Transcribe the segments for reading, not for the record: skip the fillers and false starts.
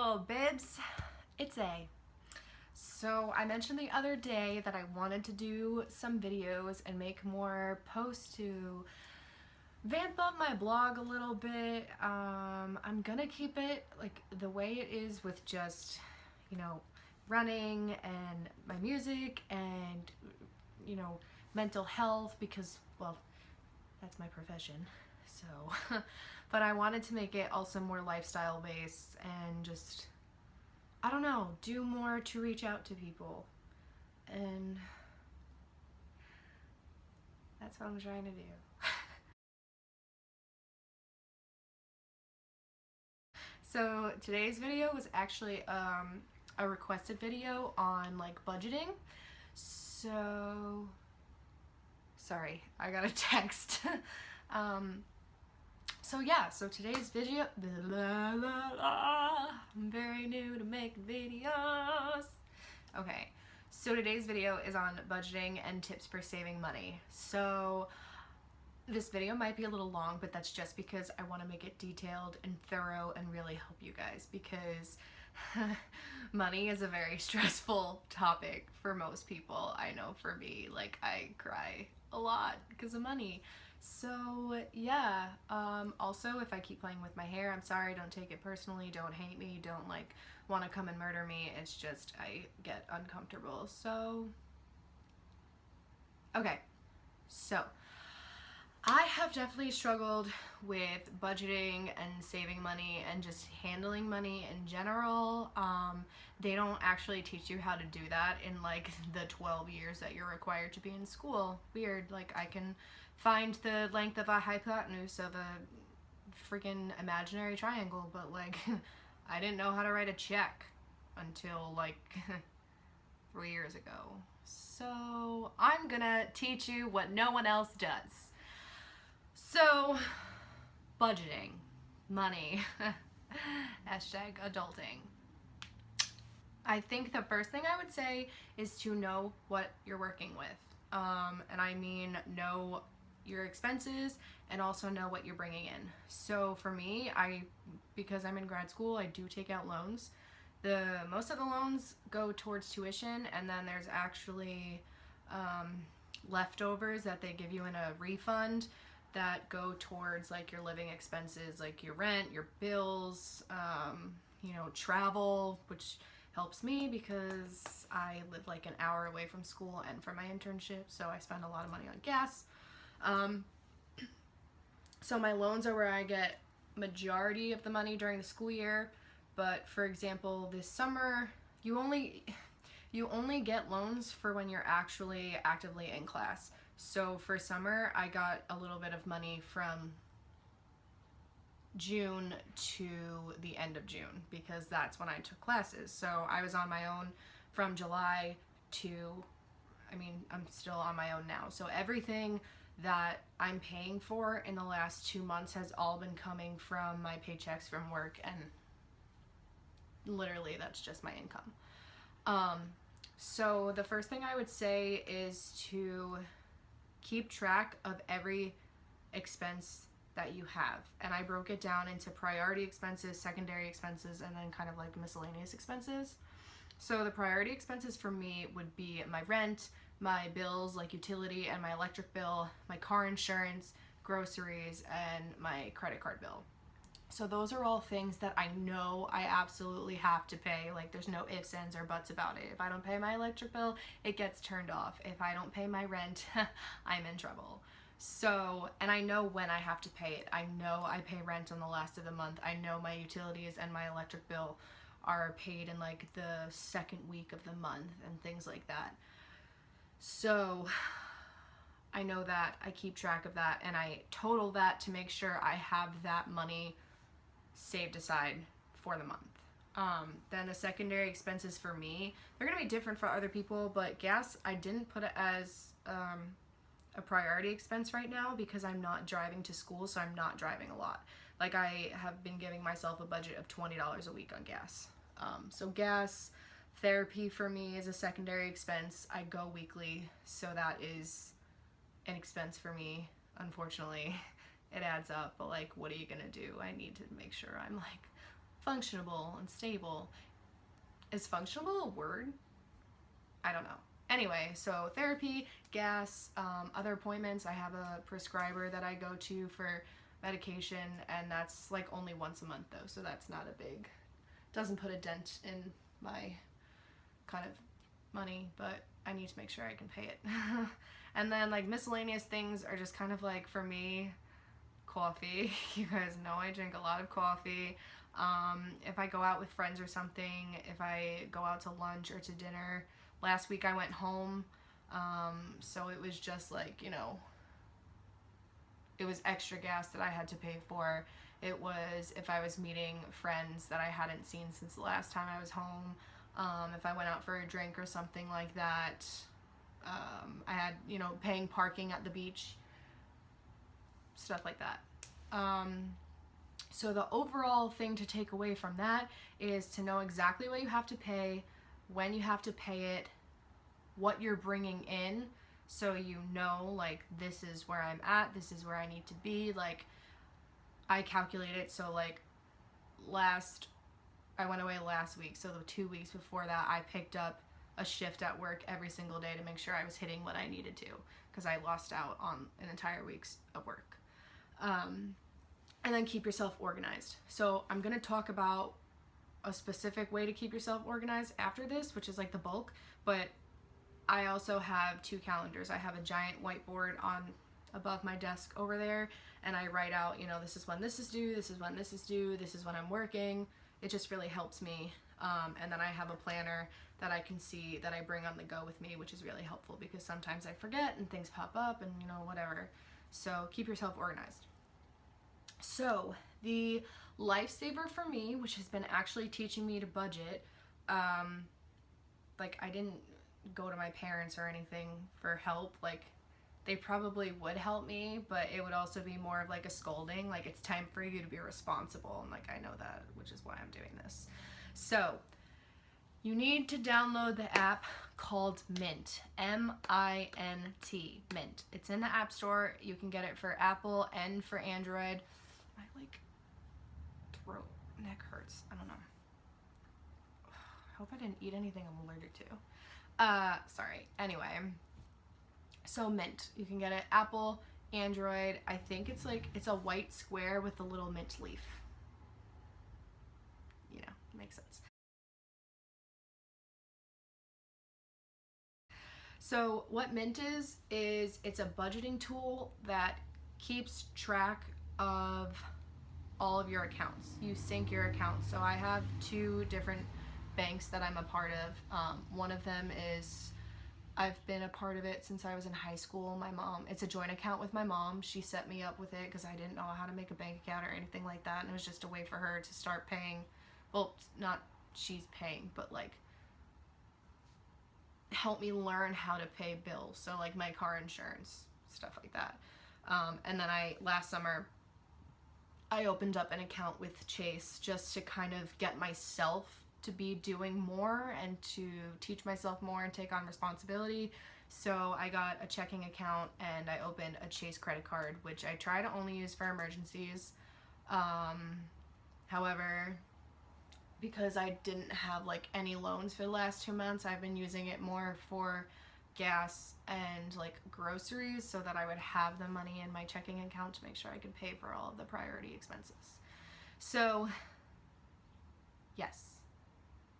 Yo, bibs, it's A. So I mentioned the other day that I wanted to do some videos and make more posts to vamp up my blog a little bit. I'm gonna keep it like the way it is with just, running and my music and, mental health because, well, that's my profession. So, but I wanted to make it also more lifestyle based and just, I don't know, do more to reach out to people. And that's what I'm trying to do. So today's video was actually a requested video on like budgeting. So, sorry, I got a text. So yeah, so today's video, I'm very new to making videos. Okay, so today's video is on budgeting and tips for saving money. So this video might be a little long, but that's just because I want to make it detailed and thorough and really help you guys because money is a very stressful topic for most people. I know for me, like I cry a lot because of money. So yeah, also if I keep playing with my hair, I'm sorry, don't take it personally, don't hate me, don't like want to come and murder me, it's just I get uncomfortable. So okay, so I have definitely struggled with budgeting and saving money and just handling money in general. They don't actually teach you how to do that in like the 12 years that you're required to be in school. Weird, like I can find the length of a hypotenuse of a freaking imaginary triangle, but like I didn't know how to write a check until like 3 years ago. So I'm gonna teach you what no one else does. So, budgeting, money, hashtag adulting. I think the first thing I would say is to know what you're working with. And I mean know your expenses and also know what you're bringing in. So for me, because I'm in grad school, I do take out loans. Most of the loans go towards tuition, and then there's actually leftovers that they give you in a refund that go towards like your living expenses, like your rent, your bills, travel, which helps me because I live like an hour away from school and from my internship, so I spend a lot of money on gas. So my loans are where I get majority of the money during the school year, but for example, this summer, you only get loans for when you're actually actively in class. So for summer, I got a little bit of money from June to the end of June because that's when I took classes. So I was on my own from July to, I'm still on my own now. So everything that I'm paying for in the last 2 months has all been coming from my paychecks from work, and literally that's just my income. So the first thing I would say is to keep track of every expense that you have. And I broke it down into priority expenses, secondary expenses, and then kind of like miscellaneous expenses. So the priority expenses for me would be my rent, my bills like utility and my electric bill, my car insurance, groceries, and my credit card bill. So those are all things that I know I absolutely have to pay. Like there's no ifs, ands, or buts about it. If I don't pay my electric bill, it gets turned off. If I don't pay my rent, I'm in trouble. So, and I know when I have to pay it. I know I pay rent on the last of the month. I know my utilities and my electric bill are paid in like the second week of the month and things like that. So I know that, I keep track of that, and I total that to make sure I have that money saved aside for the month. Then the secondary expenses for me, they're gonna be different for other people, but gas, I didn't put it as a priority expense right now because I'm not driving to school, so I'm not driving a lot. Like I have been giving myself a budget of $20 a week on gas. So gas, therapy for me is a secondary expense. I go weekly, so that is an expense for me, unfortunately. It adds up, but like what are you gonna do? I need to make sure I'm like functionable and stable. Is functionable a word? I don't know. Anyway, so therapy, gas, other appointments. I have a prescriber that I go to for medication, and that's like only once a month though, so that's not a big, doesn't put a dent in my kind of money, but I need to make sure I can pay it. And then like miscellaneous things are just kind of like, for me, coffee. You guys know I drink a lot of coffee. If I go out with friends or something, if I go out to lunch or to dinner. Last week I went home, so it was just like, you know, it was extra gas that I had to pay for. It was if I was meeting friends that I hadn't seen since the last time I was home. If I went out for a drink or something like that. I had, you know, paying parking at the beach, stuff like that. So the overall thing to take away from that is to know exactly what you have to pay, when you have to pay it, what you're bringing in, so you know, like, this is where I'm at, this is where I need to be. Like, I calculate it, so like I went away last week, so the 2 weeks before that I picked up a shift at work every single day to make sure I was hitting what I needed to, because I lost out on an entire week's of work. And then keep yourself organized. So I'm going to talk about a specific way to keep yourself organized after this, which is like the bulk, but I also have 2 calendars. I have a giant whiteboard on above my desk over there, and I write out, you know, this is when this is due, this is when this is due, this is when I'm working. It just really helps me. And then I have a planner that I can see that I bring on the go with me, which is really helpful because sometimes I forget and things pop up and, you know, whatever. So keep yourself organized. So the lifesaver for me, which has been actually teaching me to budget, like, I didn't go to my parents or anything for help. Like, they probably would help me, but it would also be more of like a scolding, like, it's time for you to be responsible, and like, I know that, which is why I'm doing this. So you need to download the app called Mint, M-I-N-T, Mint. It's in the App Store. You can get it for Apple and for Android. My like throat, neck hurts. I don't know. I hope I didn't eat anything I'm allergic to. Sorry. Anyway, so Mint, you can get it Apple, Android. I think it's like, it's a white square with a little mint leaf. You know, makes sense. So what Mint is it's a budgeting tool that keeps track of all of your accounts. You sync your accounts. So I have 2 different banks that I'm a part of. One of them is, I've been a part of it since I was in high school. My mom, it's a joint account with my mom. She set me up with it because I didn't know how to make a bank account or anything like that. And it was just a way for her to start paying, well, not she's paying, but like help me learn how to pay bills. So like my car insurance, stuff like that. And then last summer, I opened up an account with Chase just to kind of get myself to be doing more and to teach myself more and take on responsibility. So I got a checking account and I opened a Chase credit card, which I try to only use for emergencies. However, because I didn't have like any loans for the last 2 months, I've been using it more for gas and like groceries so that I would have the money in my checking account to make sure I could pay for all of the priority expenses. So yes,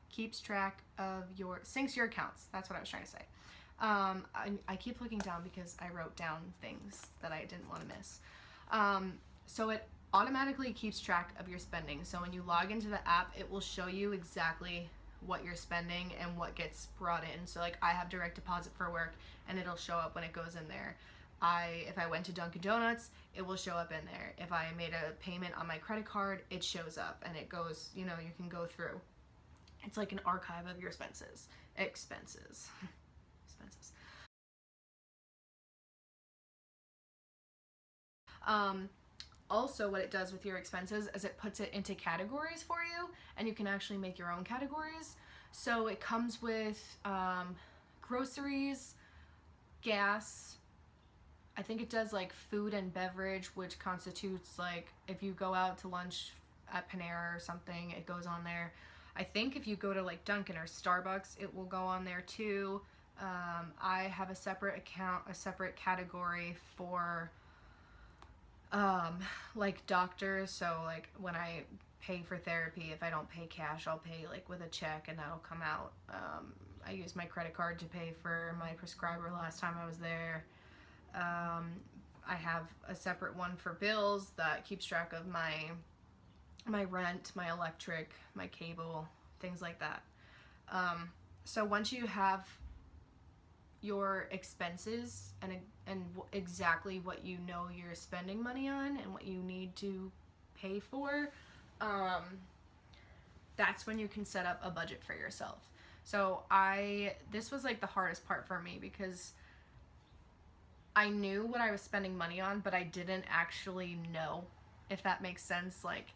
keeps track of syncs your accounts. That's what I was trying to say. I keep looking down because I wrote down things that I didn't want to miss. So it automatically keeps track of your spending. So when you log into the app, it will show you exactly what you're spending and what gets brought in. So like I have direct deposit for work and it'll show up when it goes in there. If I went to Dunkin' Donuts, it will show up in there. If I made a payment on my credit card, it shows up and it goes, you know, you can go through. It's like an archive of your expenses. Expenses. Also, what it does with your expenses is it puts it into categories for you, and you can actually make your own categories. So it comes with groceries, gas. I think it does like food and beverage, which constitutes like if you go out to lunch at Panera or something, it goes on there. I think if you go to like Dunkin' or Starbucks, it will go on there too. I have a separate account, a separate category for like doctors. So like when I pay for therapy, if I don't pay cash, I'll pay like with a check and that'll come out. I used my credit card to pay for my prescriber last time I was there. I have a separate one for bills that keeps track of my rent, my electric, my cable, things like that. So once you have your expenses and exactly what you know you're spending money on and what you need to pay for, that's when you can set up a budget for yourself. So this was like the hardest part for me because I knew what I was spending money on, but I didn't actually know, if that makes sense. Like,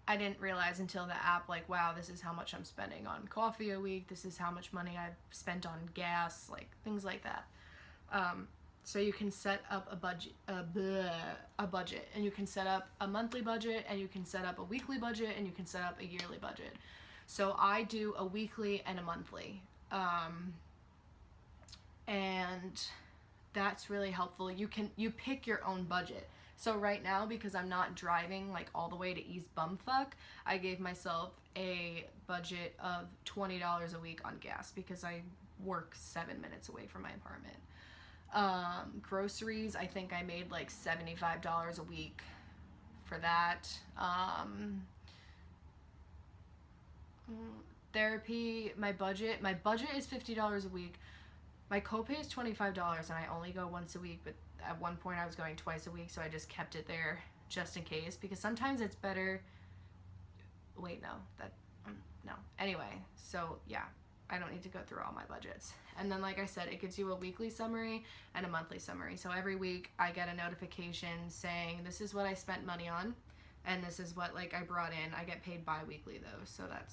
I didn't realize until the app, like, wow, this is how much I'm spending on coffee a week. This is how much money I've spent on gas, like things like that. So you can set up a budget, and you can set up a monthly budget, and you can set up a weekly budget, and you can set up a yearly budget. So I do a weekly and a monthly, and that's really helpful. You pick your own budget. So right now, because I'm not driving like all the way to East Bumfuck, I gave myself a budget of $20 a week on gas because I work 7 minutes away from my apartment. Groceries, I think I made like $75 a week for that. Therapy, my budget is $50 a week. My copay is $25 and I only go once a week, but at one point I was going twice a week, so I just kept it there just in case, because sometimes it's better. Wait, no. Anyway, so yeah, I don't need to go through all my budgets. And then, like I said, it gives you a weekly summary and a monthly summary. So every week I get a notification saying this is what I spent money on and this is what like I brought in. I get paid bi-weekly though, so that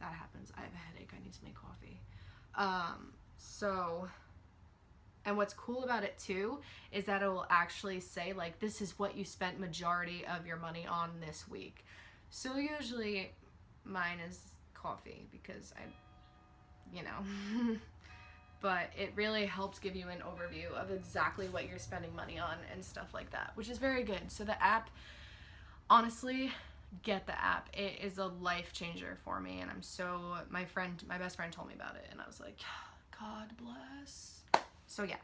happens. I have a headache. I need to make coffee. And what's cool about it too is that it will actually say like, this is what you spent majority of your money on this week. So usually mine is coffee because but it really helps give you an overview of exactly what you're spending money on and stuff like that, which is very good. So the app, honestly, get the app. It is a life changer for me, and my best friend told me about it, and I was like, God bless. So yeah.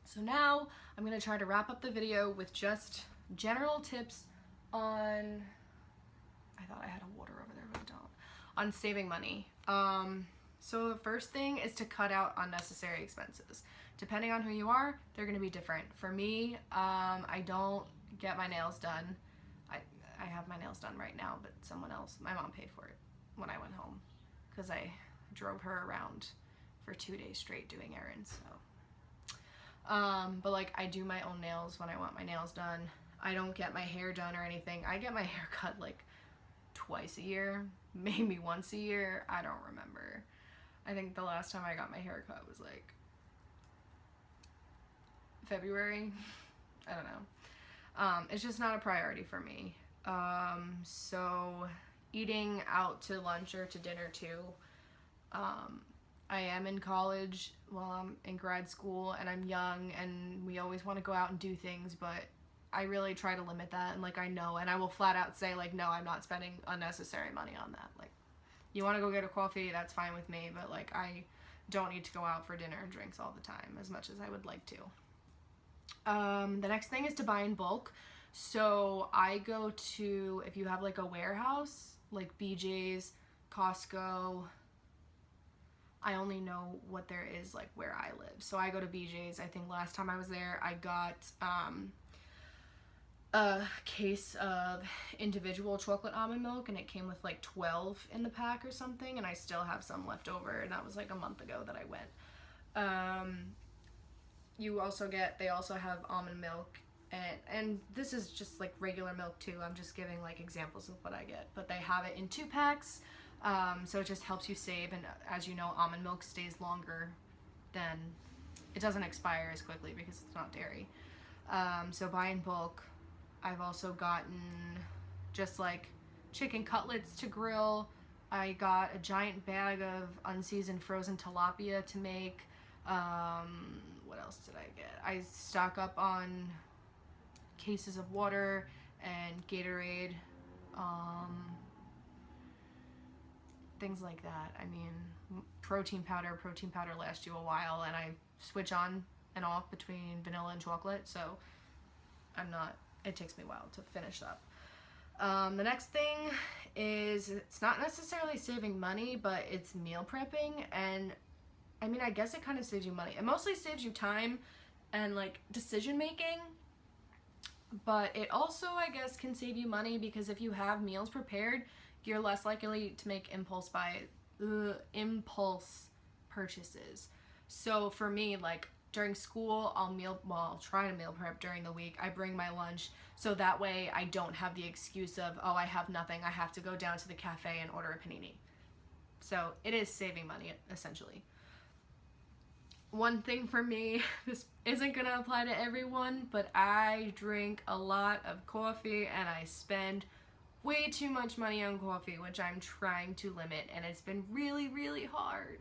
So now I'm going to try to wrap up the video with just general tips on, I thought I had a water over there, but I don't, on saving money. So the first thing is to cut out unnecessary expenses. Depending on who you are, they're going to be different. For me, I don't get my nails done. I have my nails done right now, but my mom paid for it when I went home because I drove her around for 2 days straight doing errands. So, but like I do my own nails when I want my nails done. I don't get my hair done or anything. I get my hair cut like twice a year, maybe once a year. I don't remember. I think the last time I got my hair cut was like February. I don't know. It's just not a priority for me. So eating out to lunch or to dinner too. I am in college, well, I'm in grad school, and I'm young, and we always want to go out and do things, but I really try to limit that, and like I know, and I will flat out say like, no, I'm not spending unnecessary money on that. Like, you want to go get a coffee, that's fine with me, but like I don't need to go out for dinner and drinks all the time as much as I would like to. The next thing is to buy in bulk. So I go to, if you have like a warehouse, like BJ's, Costco, I only know what there is like where I live. So I go to BJ's. I think last time I was there, I got a case of individual chocolate almond milk, and it came with like 12 in the pack or something, and I still have some left over, and that was like a month ago that I went. They also have almond milk, and this is just like regular milk too. I'm just giving like examples of what I get, but they have it in 2 packs. So it just helps you save, and as you know, almond milk stays longer then it doesn't expire as quickly because it's not dairy. So buy in bulk. I've also gotten just like chicken cutlets to grill. I got a giant bag of unseasoned frozen tilapia to make. What else did I get? I stock up on cases of water and Gatorade. Things like that. I mean, protein powder lasts you a while, and I switch on and off between vanilla and chocolate, so it takes me a while to finish up. The next thing is, it's not necessarily saving money, but it's meal prepping, and I mean, I guess it kind of saves you money. It mostly saves you time and like decision making, but it also, I guess, can save you money because if you have meals prepared, you're less likely to make impulse purchases. So for me, like during school, I'll try to meal prep during the week. I bring my lunch so that way I don't have the excuse of, oh, I have nothing, I have to go down to the cafe and order a panini. So it is saving money, essentially. One thing for me, this isn't gonna apply to everyone, but I drink a lot of coffee and I spend way too much money on coffee, which I'm trying to limit, and it's been really, really hard.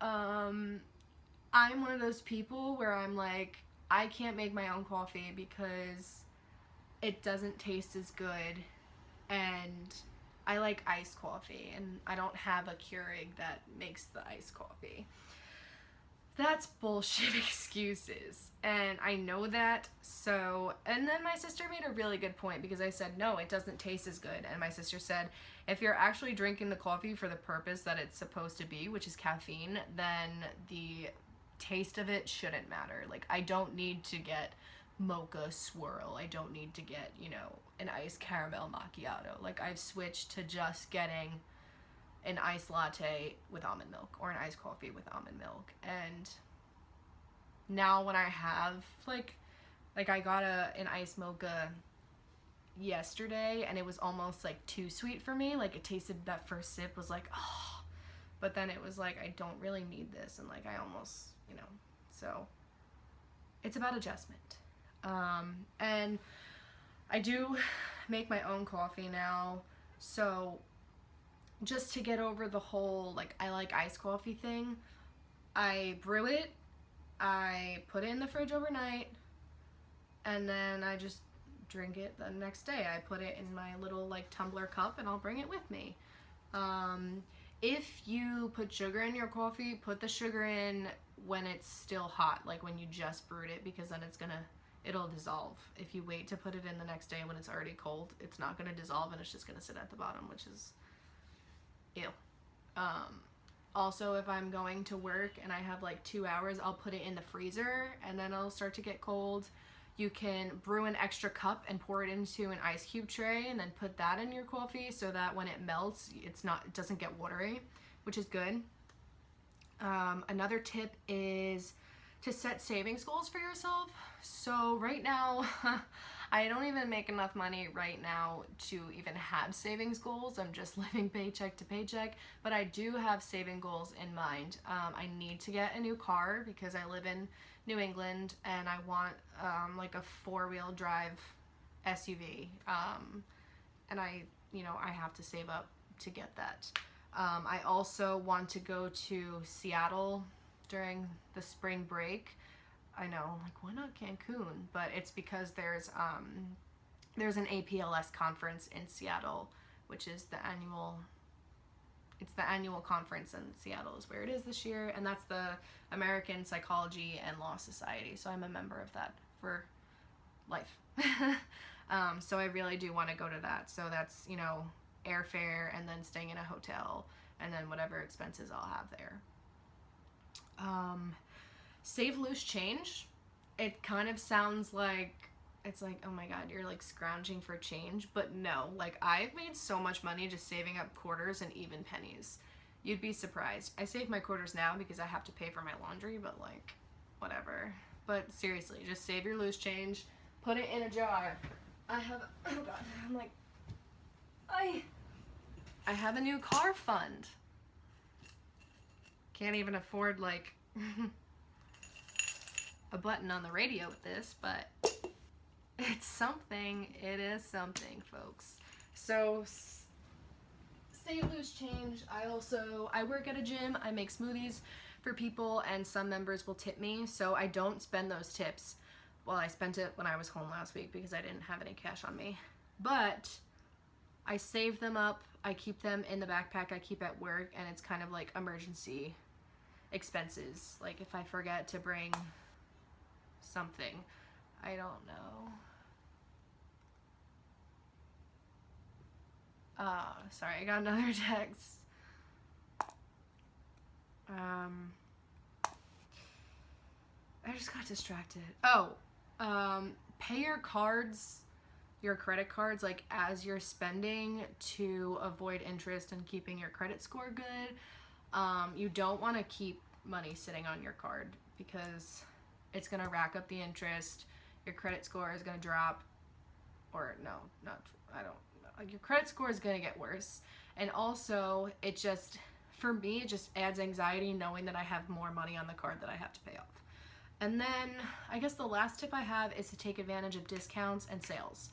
I'm one of those people where I'm like, I can't make my own coffee because it doesn't taste as good, and I like iced coffee, and I don't have a Keurig that makes the iced coffee. That's bullshit excuses, and I know that. So, and then my sister made a really good point because I said, no, it doesn't taste as good, and my sister said, if you're actually drinking the coffee for the purpose that it's supposed to be, which is caffeine, then the taste of it shouldn't matter. Like, I don't need to get mocha swirl, I don't need to get, an iced caramel macchiato. Like, I've switched to just getting an iced latte with almond milk or an iced coffee with almond milk. And now when I have like I got an iced mocha yesterday and it was almost like too sweet for me. Like, it tasted, that first sip was like, oh, but then it was like, I don't really need this, and like I almost, so it's about adjustment. And I do make my own coffee now, so just to get over the whole, like, I like iced coffee thing, I brew it, I put it in the fridge overnight, and then I just drink it the next day. I put it in my little, like, tumbler cup, and I'll bring it with me. If you put sugar in your coffee, put the sugar in when it's still hot, like when you just brewed it, because then it'll dissolve. If you wait to put it in the next day when it's already cold, it's not gonna dissolve and it's just gonna sit at the bottom, which is ew. Also, if I'm going to work and I have like 2 hours, I'll put it in the freezer and then it'll start to get cold. You can brew an extra cup and pour it into an ice cube tray and then put that in your coffee so that when it melts, it doesn't get watery, which is good. Another tip is to set savings goals for yourself. So right now, I don't even make enough money right now to even have savings goals. I'm just living paycheck to paycheck, but I do have saving goals in mind. I need to get a new car because I live in New England and I want like a 4-wheel drive SUV. And I have to save up to get that. I also want to go to Seattle during the spring break. I know, like, why not Cancun? But it's because there's an APLS conference in Seattle, which is the annual conference in Seattle is where it is this year, and that's the American Psychology and Law Society. So I'm a member of that for life. So I really do want to go to that. So that's, airfare and then staying in a hotel and then whatever expenses I'll have there. Save loose change. It kind of sounds like it's like, oh my god, you're like scrounging for change, but no, like I've made so much money just saving up quarters and even pennies. You'd be surprised. I save my quarters now because I have to pay for my laundry, but like whatever. But seriously, just save your loose change, put it in a jar. I have a new car fund. Can't even afford like a button on the radio with this, but it's something. It is something, folks. So save loose change. I work at a gym. I make smoothies for people, and some members will tip me, so I don't spend those tips. Well, I spent it when I was home last week because I didn't have any cash on me, but I save them up. I keep them in the backpack I keep at work, and it's kind of like emergency expenses. Like if I forget to bring something, I don't know. Sorry, I got another text. I just got distracted. Pay your cards, your credit cards, like as you're spending to avoid interest and keeping your credit score good. You don't want to keep money sitting on your card because it's going to rack up the interest. Your credit score is going to drop, or no, not, I don't know. Your credit score is going to get worse. And also, for me, it just adds anxiety knowing that I have more money on the card that I have to pay off. And then I guess the last tip I have is to take advantage of discounts and sales.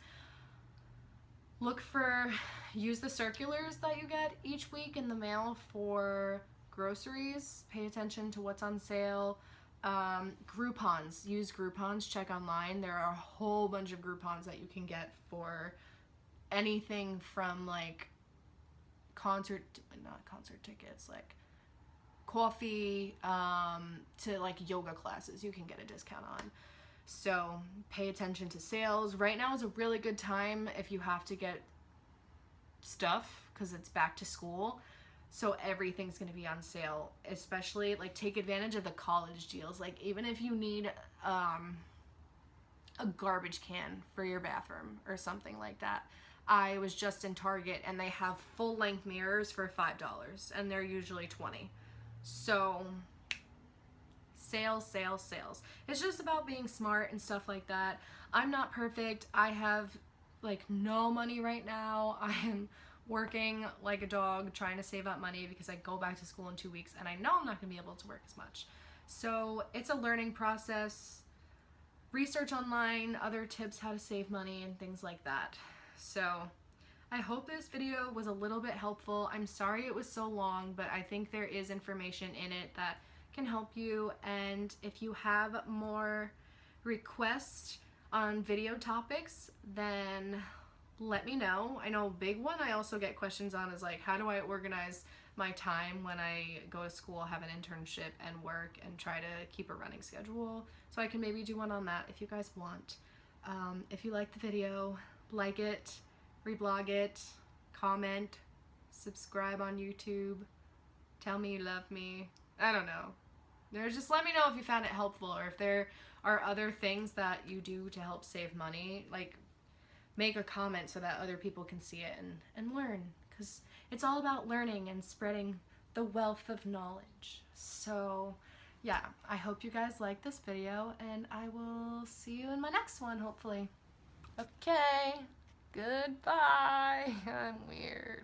Use the circulars that you get each week in the mail for groceries. Pay attention to what's on sale. Groupons. Use Groupons. Check online. There are a whole bunch of Groupons that you can get for anything from like not concert tickets, like coffee, to like yoga classes you can get a discount on. So pay attention to sales. Right now is a really good time if you have to get stuff because it's back to school. So everything's going to be on sale, especially like take advantage of the college deals. Like even if you need a garbage can for your bathroom or something like that. I was just in Target and they have full length mirrors for $5 and they're usually $20. So sales. It's just about being smart and stuff like that. I'm not perfect. I have like no money right now. I am working like a dog trying to save up money because I go back to school in 2 weeks and I know I'm not going to be able to work as much. So it's a learning process. Research online, other tips how to save money and things like that. So I hope this video was a little bit helpful. I'm sorry it was so long, but I think there is information in it that can help you. And if you have more requests on video topics, then let me know. I know a big one I also get questions on is like, how do I organize my time when I go to school, have an internship and work and try to keep a running schedule? So I can maybe do one on that if you guys want. If you like the video, like it, reblog it, comment, subscribe on YouTube, tell me you love me. I don't know. Just let me know if you found it helpful or if there are other things that you do to help save money. Like, make a comment so that other people can see it and learn, because it's all about learning and spreading the wealth of knowledge. So yeah, I hope you guys like this video and I will see you in my next one, hopefully. Okay, goodbye. I'm weird.